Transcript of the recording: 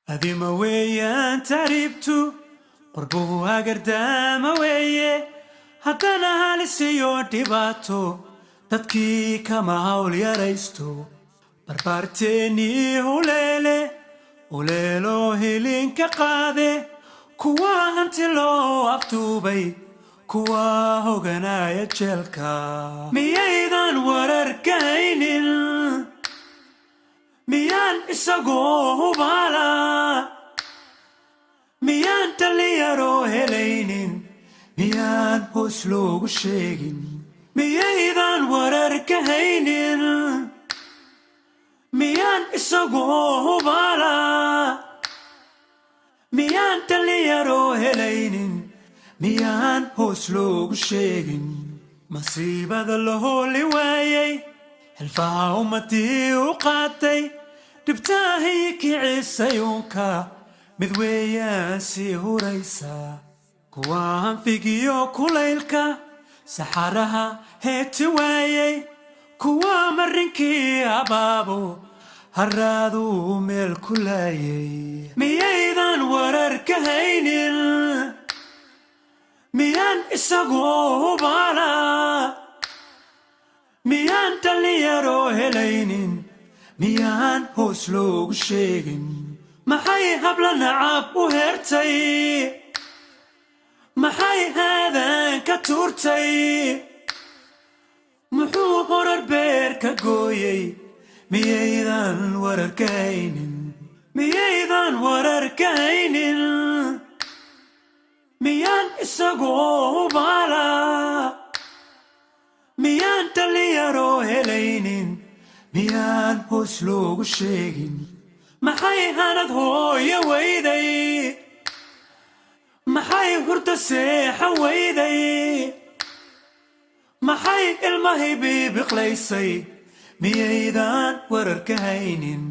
هذي موية تعريبتو قربوها قردامة ويه هدانا هالسيو ديباتو dadkii kama hawl yaraysto barbaarteeni uleelo hilinka qaade kuwa hanti loo aftuubay kuwa hoganaya jeelka miyaydan wararkaynin miyaan isagoo hubala miyaan taliyaro helaynin miyaan hoos loogu sheegin miyaydan wararkaynin miyaan isagoo hubala miyaan taliyaro helaynin miyaan hoos loogu sheegin masiibada la hooli waayay hilfaha ummadii u qaatay dhibtaahay kicisayuunka mid weeyaan sii huraysa kuwa hanfigiyo kulaylka saxaraha heeti waayay kuwa marinkii abaabo harraadu meel ku laayay miyaydan wararkaynin miyaan isagoo hubala miyaan taliyaro helaynin miyaan hoos loogu sheegin maxay habla nacab u hertay maxay haadan ka tuurtay muxuu horar beer ka gooyay miyaydan wararkaynin miyaydan wararkaynin miyaan isagoo hubala miyaan taliyaro helaynin miyaan hoos loogu sheegin maxay hanad hooyo weyday maxay hurda seexa weyday maxay ilmahay bibiqlaysay miyaydan wararkaynin